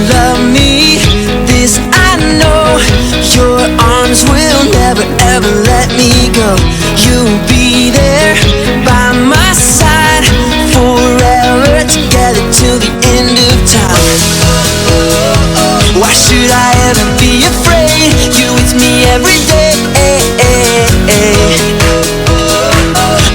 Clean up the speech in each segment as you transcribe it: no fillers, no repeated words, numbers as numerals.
love me, this I know. Your arms will never ever let me go. You'll be there by my side forever, together till the end of time. Why should I ever be afraid? You with me every day.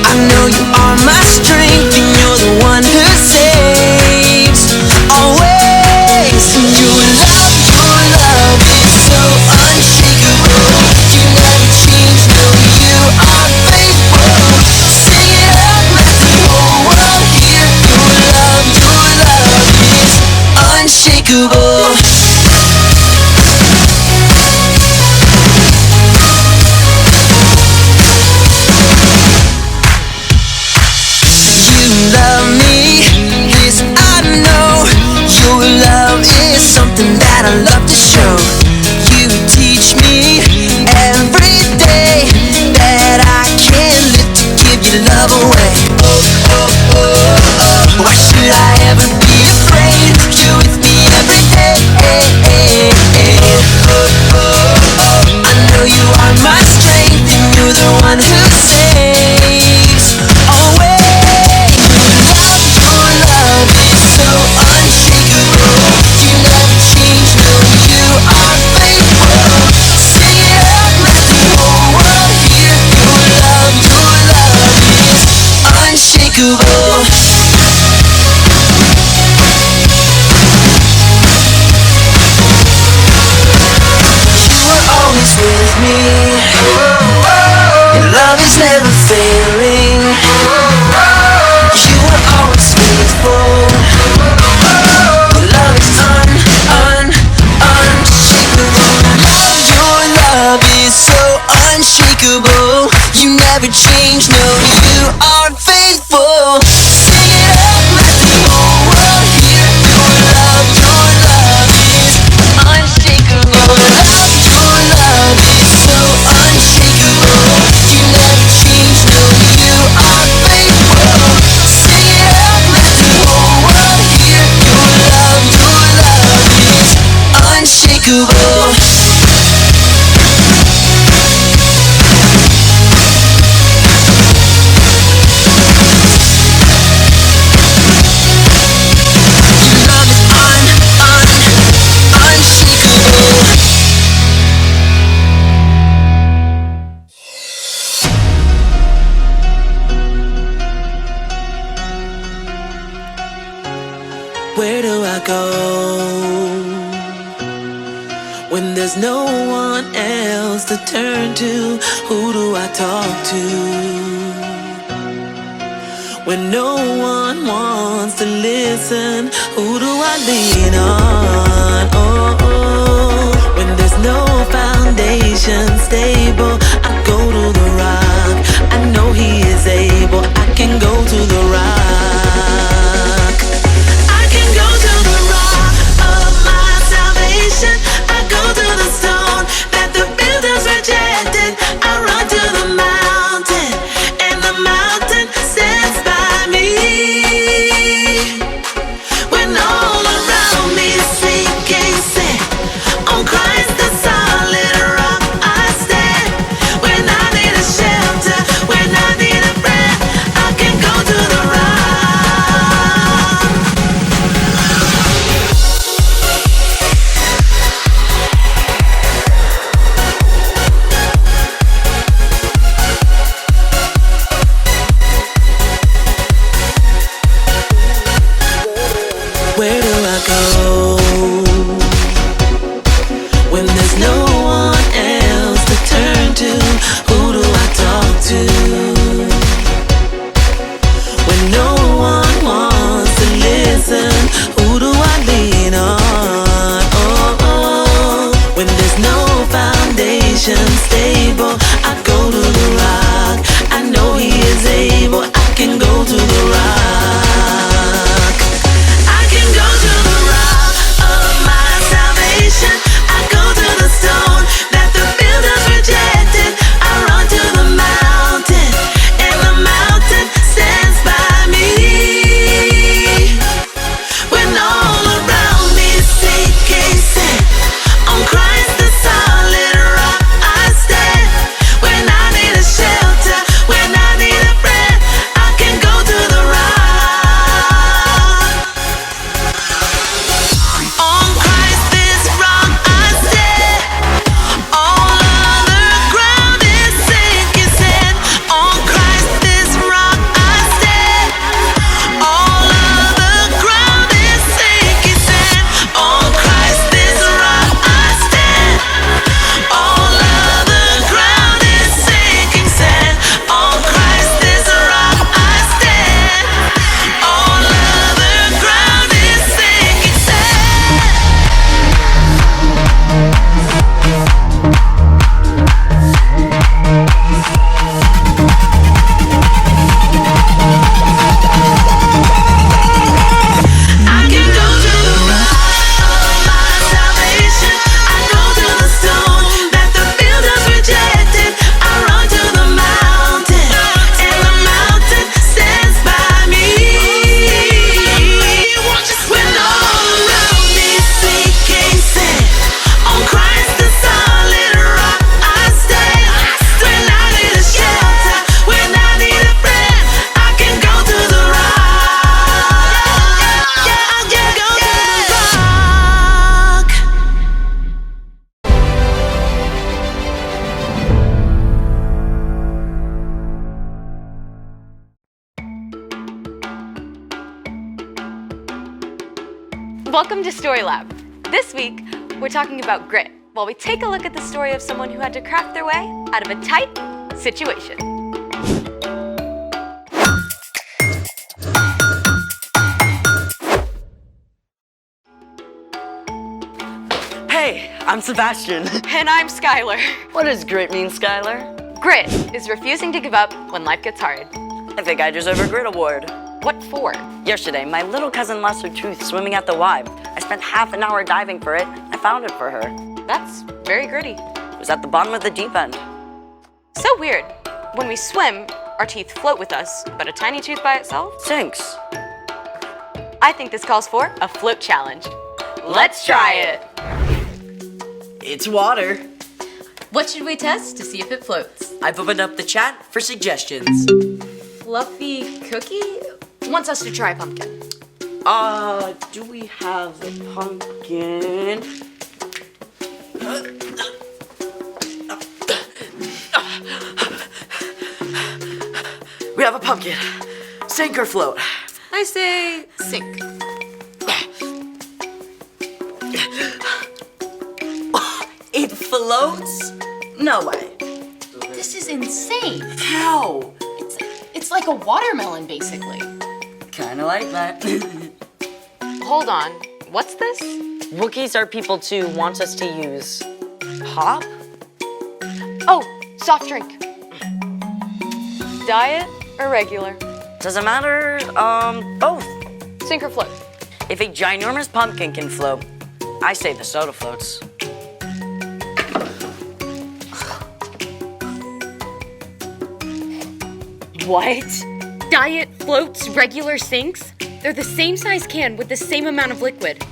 I know you are my strength, and you're the one who saves always. Your love is so unshakable. You never change, no, you are faithful. Sing it out, let the whole world hear. Your love is unshakable. Love me, this I know. Your love is something that I love to show. You teach me every day that I can't live to give your love away. Why should I ever be afraid? You're with me every day. I know you are my strength, and you're the one who saves always. Unshakable. You are always with me. Your love is never failing. You are always faithful. Your love is unshakable. Your love is so unshakable. You never change, no, you are faithful. Sing it up, let the whole world hear. Your love is unshakable. Your love is so unshakable. You never change, no, you are faithful. Sing it up, let the whole world hear. Your love is unshakable. Where do I go when there's no one else to turn to? Who do I talk to when no one wants to listen? Who do I lean on? When there's no foundation stable, I go to the rock. I know he is able. I can go to the rock. I go to the stone that the builders rejected. I run to the mountain, and the mountain stands by me. When all around me is sinking sand, on Christ the solid rock I stand. When I need a shelter, when I need a Welcome to Story Lab. This week, we're talking about grit, while we take a look at the story of someone who had to craft their way out of a tight situation. Hey, I'm Sebastian. And I'm Skylar. What does grit mean, Skylar? Grit is refusing to give up when life gets hard. I think I deserve a grit award. What for? Yesterday, my little cousin lost her tooth swimming at the Y. I spent half an hour diving for it. I found it for her. That's very gritty. It was at the bottom of the deep end. So weird. When we swim, our teeth float with us, but a tiny tooth by itself? Sinks. I think this calls for a float challenge. Let's try it. It's water. What should we test to see if it floats? I've opened up the chat for suggestions. Fluffy cookie wants us to try pumpkin. Do we have a pumpkin? We have a pumpkin. Sink or float? I say sink. It floats? No way. This is insane. How? It's like a watermelon, basically. Kinda like that. Hold on. What's this? Wookiees are people too want us to use pop? Oh, soft drink. Diet or regular? Doesn't matter, both. Sink or float? If a ginormous pumpkin can float, I say the soda floats. What? Diet floats, regular sinks? They're the same size can with the same amount of liquid.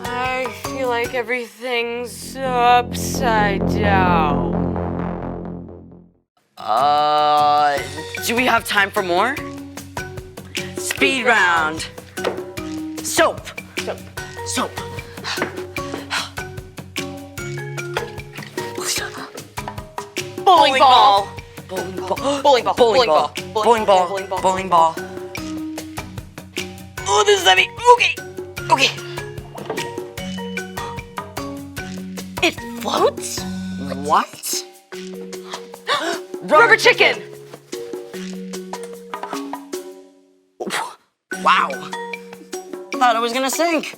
I feel like everything's upside down. Do we have time for more? Speed round. Soap. Soap. Bowling ball. Bowling ball. Bowling ball. Bowling ball. Bowling ball. Bowling ball. Oh, this is heavy. Okay. It floats? What? Rubber chicken. Wow. Thought I was gonna sink.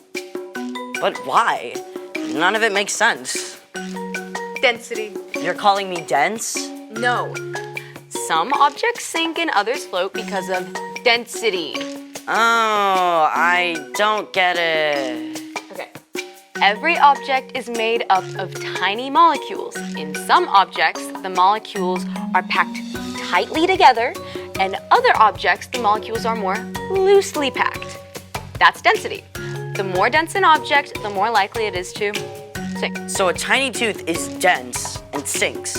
But why? None of it makes sense. Density. You're calling me dense? No. Some objects sink and others float because of density. Oh, I don't get it. Okay. Every object is made up of tiny molecules. In some objects, the molecules are packed tightly together, and other objects, the molecules are more loosely packed. That's density. The more dense an object, the more likely it is to sink. So a tiny tooth is dense and sinks.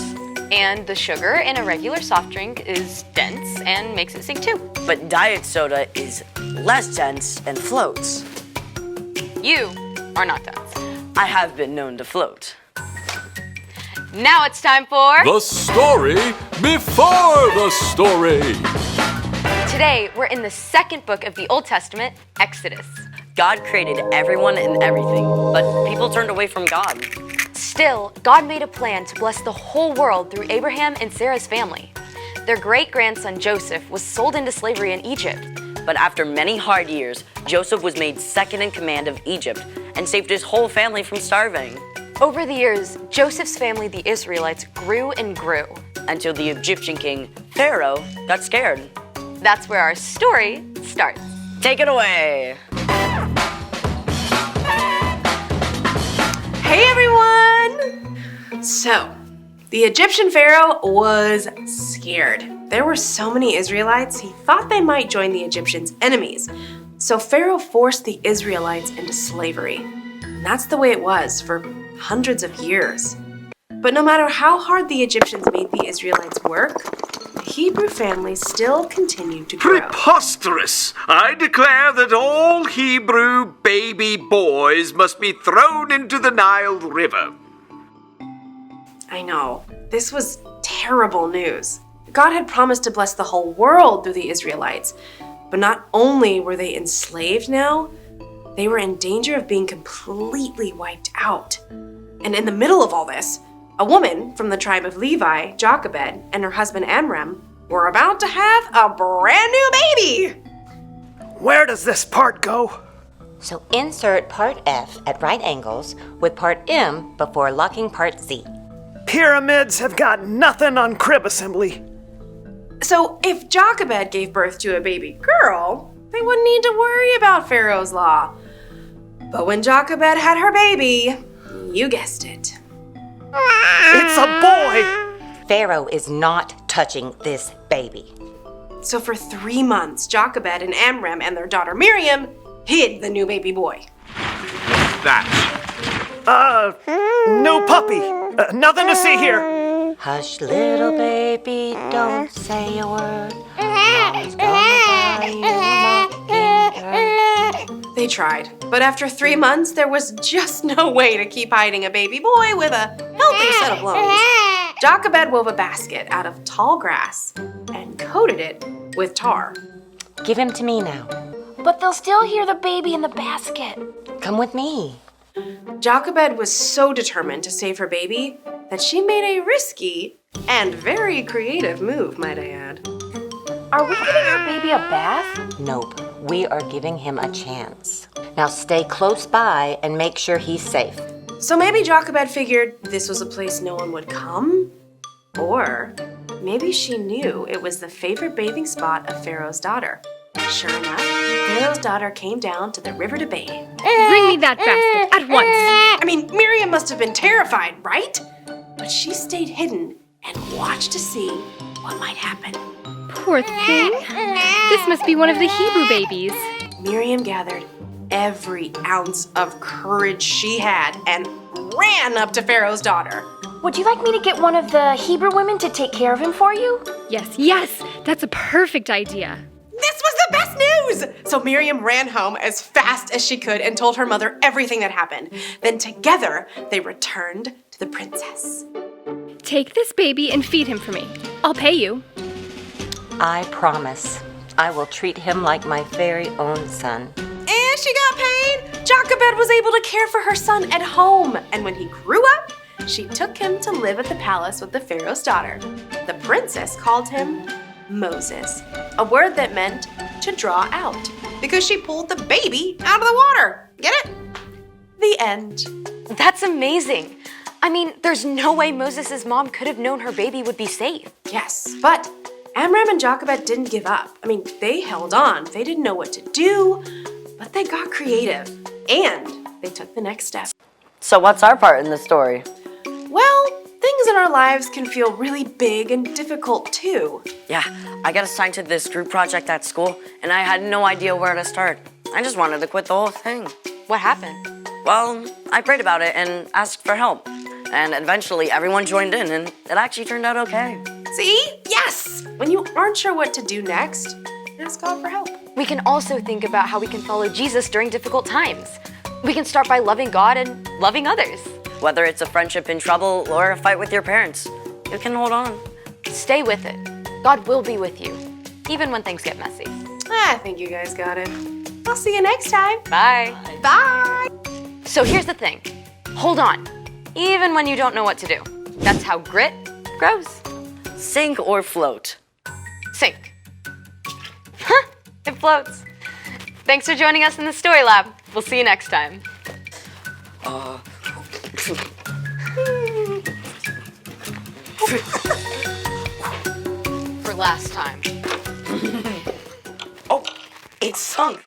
And the sugar in a regular soft drink is dense and makes it sink too. But diet soda is less dense and floats. You are not dense. I have been known to float. Now it's time for... The story before the story. Today, we're in the second book of the Old Testament, Exodus. God created everyone and everything, but people turned away from God. Still, God made a plan to bless the whole world through Abraham and Sarah's family. Their great-grandson Joseph was sold into slavery in Egypt. But after many hard years, Joseph was made second in command of Egypt and saved his whole family from starving. Over the years, Joseph's family, the Israelites, grew and grew. Until the Egyptian king, Pharaoh, got scared. That's where our story starts. Take it away. Hey everyone! So, the Egyptian pharaoh was scared. There were so many Israelites, he thought they might join the Egyptians' enemies. So Pharaoh forced the Israelites into slavery. And that's the way it was for hundreds of years. But no matter how hard the Egyptians made the Israelites work, the Hebrew family still continued to grow. Preposterous! I declare that all Hebrew baby boys must be thrown into the Nile River. I know, this was terrible news. God had promised to bless the whole world through the Israelites. But not only were they enslaved now, they were in danger of being completely wiped out. And in the middle of all this, a woman from the tribe of Levi, Jochebed, and her husband Amram were about to have a brand new baby. Where does this part go? So insert part F at right angles with part M before locking part Z. Pyramids have got nothing on crib assembly. So if Jochebed gave birth to a baby girl, they wouldn't need to worry about Pharaoh's law. But when Jochebed had her baby, you guessed it. It's a boy! Pharaoh is not touching this baby. So for 3 months, Jochebed and Amram and their daughter Miriam hid the new baby boy. That. No puppy. Nothing to see here. Hush, little baby, don't say a word. Mom's gonna buy you a mockingbird. They tried, but after 3 months, there was just no way to keep hiding a baby boy with a healthy set of lungs. Jochebed wove a basket out of tall grass and coated it with tar. Give him to me now. But they'll still hear the baby in the basket. Come with me. Jochebed was so determined to save her baby that she made a risky and very creative move, might I add. Are we giving our baby a bath? Nope, we are giving him a chance. Now stay close by and make sure he's safe. So maybe Jochebed figured this was a place no one would come? Or maybe she knew it was the favorite bathing spot of Pharaoh's daughter. Sure enough, Pharaoh's daughter came down to the river to bathe. Bring me that basket at once. I mean, Miriam must have been terrified, right? But she stayed hidden and watched to see what might happen. Poor thing. This must be one of the Hebrew babies. Miriam gathered every ounce of courage she had and ran up to Pharaoh's daughter. Would you like me to get one of the Hebrew women to take care of him for you? Yes, that's a perfect idea. This was the best news! So Miriam ran home as fast as she could and told her mother everything that happened. Then together, they returned to the princess. Take this baby and feed him for me. I'll pay you. I promise. I will treat him like my very own son. And she got paid! Jochebed was able to care for her son at home. And when he grew up, she took him to live at the palace with the Pharaoh's daughter. The princess called him Moses, a word that meant to draw out, because she pulled the baby out of the water. Get it? The end. That's amazing. I mean, there's no way Moses' mom could have known her baby would be safe. Yes, but Amram and Jochebed didn't give up. I mean, they held on. They didn't know what to do, but they got creative, and they took the next step. So what's our part in the story? Well, things in our lives can feel really big and difficult too. Yeah, I got assigned to this group project at school, and I had no idea where to start. I just wanted to quit the whole thing. What happened? Well, I prayed about it and asked for help. And eventually everyone joined in, and it actually turned out okay. See? Yes! When you aren't sure what to do next, ask God for help. We can also think about how we can follow Jesus during difficult times. We can start by loving God and loving others. Whether it's a friendship in trouble or a fight with your parents, you can hold on. Stay with it. God will be with you, even when things get messy. I think you guys got it. I'll see you next time. Bye. Bye! So here's the thing. Hold on, even when you don't know what to do. That's how grit grows. Sink or float. Sink. It floats. Thanks for joining us in the Story Lab. We'll see you next time. For last time. Oh, it's sunk.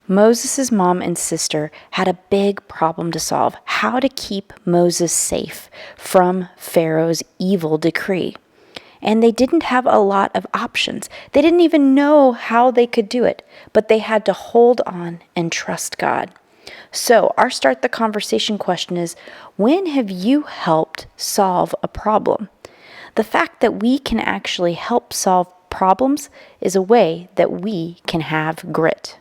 Moses' mom and sister had a big problem to solve: how to keep Moses safe from Pharaoh's evil decree. And they didn't have a lot of options. They didn't even know how they could do it, but they had to hold on and trust God. So our Start the Conversation question is, when have you helped solve a problem? The fact that we can actually help solve problems is a way that we can have grit.